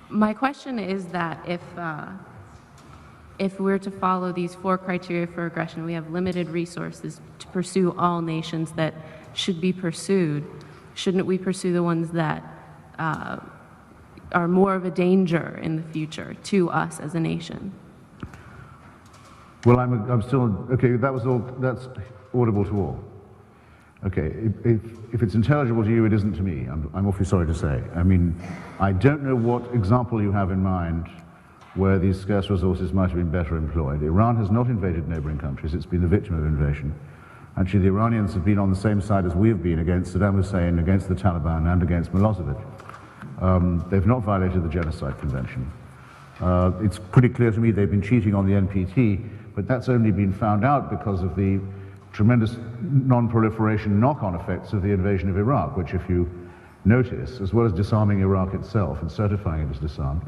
My question is that if we're to follow these 4 criteria for aggression, we have limited resources to pursue all nations that should be pursued. Shouldn't we pursue the ones that are more of a danger in the future to us as a nation? Well, I'm still, okay, that's audible to all. Okay, if it's intelligible to you, it isn't to me. I'm awfully sorry to say. I mean, I don't know what example you have in mind where these scarce resources might have been better employed. Iran has not invaded neighboring countries. It's been the victim of invasion. Actually, the Iranians have been on the same side as we have been against Saddam Hussein, against the Taliban, and against Milosevic. They've not violated the Genocide Convention. It's pretty clear to me they've been cheating on the NPT, but that's only been found out because of the tremendous non-proliferation knock-on effects of the invasion of Iraq, which, if you notice, as well as disarming Iraq itself and certifying it as disarmed,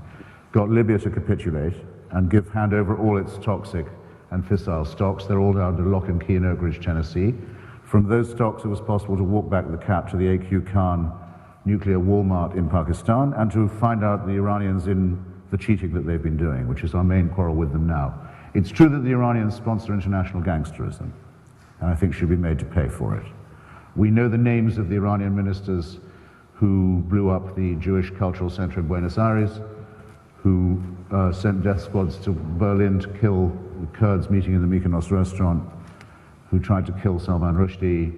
got Libya to capitulate and hand over all its toxic and fissile stocks. They're all down to lock and key in Oak Ridge, Tennessee. From those stocks, it was possible to walk back the cap to the A.Q. Khan nuclear Walmart in Pakistan and to find out the Iranians in the cheating that they've been doing, which is our main quarrel with them now. It's true that the Iranians sponsor international gangsterism, and I think should be made to pay for it. We know the names of the Iranian ministers who blew up the Jewish Cultural Center in Buenos Aires, who sent death squads to Berlin to kill the Kurds meeting in the Mykonos restaurant, who tried to kill Salman Rushdie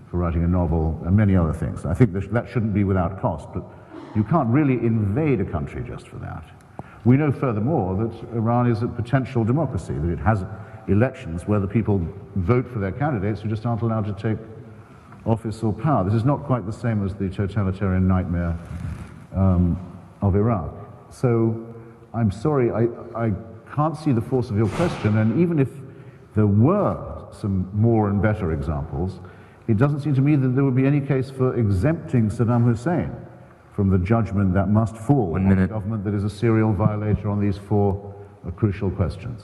for writing a novel, and many other things. I think that shouldn't be without cost, but you can't really invade a country just for that. We know furthermore that Iran is a potential democracy, that it has elections where the people vote for their candidates who just aren't allowed to take office or power. This is not quite the same as the totalitarian nightmare of Iraq. So I'm sorry, I can't see the force of your question, and even if there were some more and better examples, it doesn't seem to me that there would be any case for exempting Saddam Hussein from the judgment that must fall on a government that is a serial violator on these 4 crucial questions.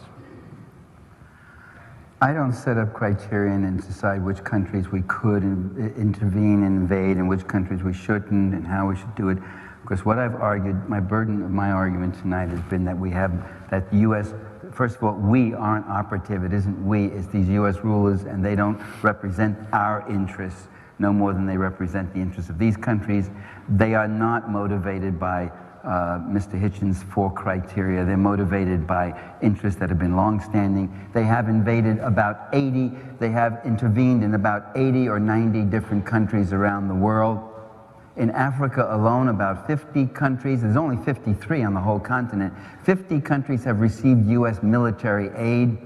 I don't set up criterion and decide which countries we could intervene and invade and which countries we shouldn't and how we should do it. Because what I've argued, my burden of my argument tonight has been that we have, that the U.S., first of all, we aren't operative. It isn't we, it's these U.S. rulers, and they don't represent our interests no more than they represent the interests of these countries. They are not motivated by Mr. Hitchens' 4 criteria. They're motivated by interests that have been long-standing. They have invaded about 80, they have intervened in about 80 or 90 different countries around the world. In Africa alone, about 50 countries, there's only 53 on the whole continent, 50 countries have received U.S. military aid.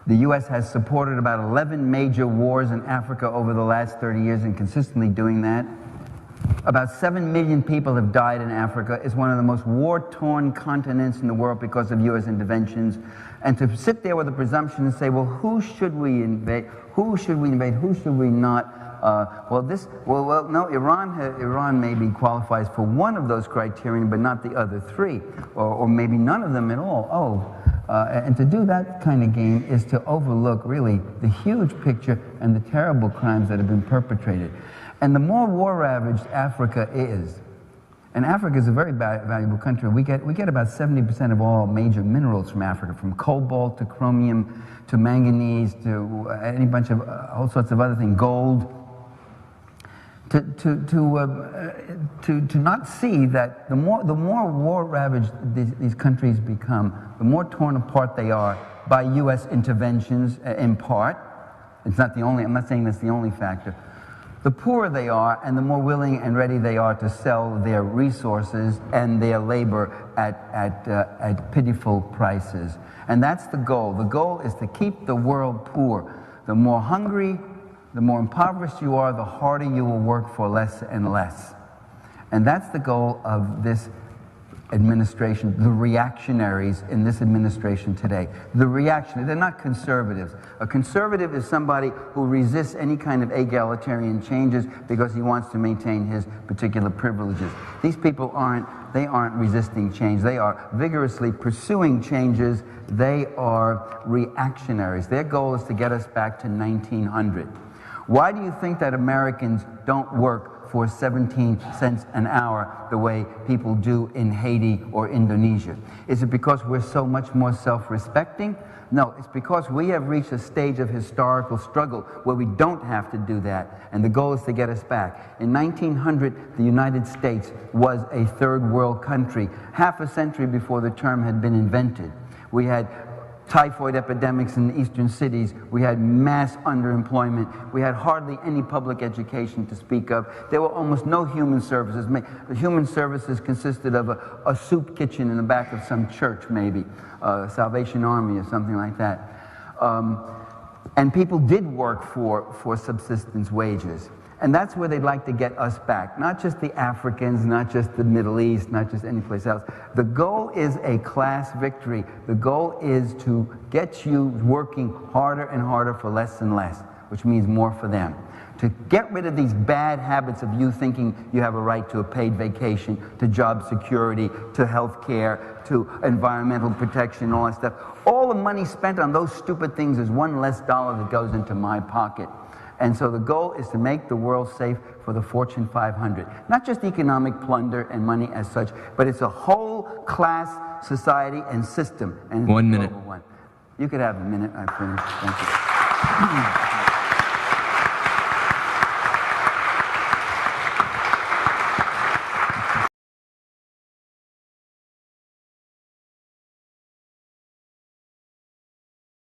The U.S. has supported about 11 major wars in Africa over the last 30 years and consistently doing that. About 7 million people have died in Africa. It's one of the most war-torn continents in the world because of U.S. interventions. And to sit there with a presumption and say, well, who should we invade? Who should we invade? Who should we not? No, Iran maybe qualifies for one of those criteria, but not the other 3, or maybe none of them at all. And to do that kind of game is to overlook really the huge picture and the terrible crimes that have been perpetrated. And the more war-ravaged Africa is, and Africa is a very valuable country. We get about 70% of all major minerals from Africa, from cobalt to chromium to manganese to any bunch of all sorts of other things, gold. To not see that the more war-ravaged these countries become, the more torn apart they are by U.S. interventions in part. It's not the only, I'm not saying that's the only factor. The poorer they are and the more willing and ready they are to sell their resources and their labor at pitiful prices. And that's the goal. The goal is to keep the world poor. The more hungry, the more impoverished you are, the harder you will work for less and less. And that's the goal of this administration, the reactionaries in this administration today. The reactionaries, they're not conservatives. A conservative is somebody who resists any kind of egalitarian changes because he wants to maintain his particular privileges. These people aren't resisting change. They are vigorously pursuing changes. They are reactionaries. Their goal is to get us back to 1900. Why do you think that Americans don't work for 17 cents an hour the way people do in Haiti or Indonesia? Is it because we're so much more self-respecting? No, it's because we have reached a stage of historical struggle where we don't have to do that, and the goal is to get us back. In 1900, the United States was a third world country, half a century before the term had been invented. We had typhoid epidemics in eastern cities. We had mass underemployment. We had hardly any public education to speak of. There were almost no human services. The human services consisted of a soup kitchen in the back of some church, maybe, Salvation Army or something like that. And people did work for subsistence wages. And that's where they'd like to get us back. Not just the Africans, not just the Middle East, not just any place else. The goal is a class victory. The goal is to get you working harder and harder for less and less, which means more for them. To get rid of these bad habits of you thinking you have a right to a paid vacation, to job security, to health care, to environmental protection, all that stuff. All the money spent on those stupid things is one less dollar that goes into my pocket. And so the goal is to make the world safe for the Fortune 500. Not just economic plunder and money as such, but it's a whole class, society, and system. And 1 minute. One. You could have a minute, I finished. Thank you.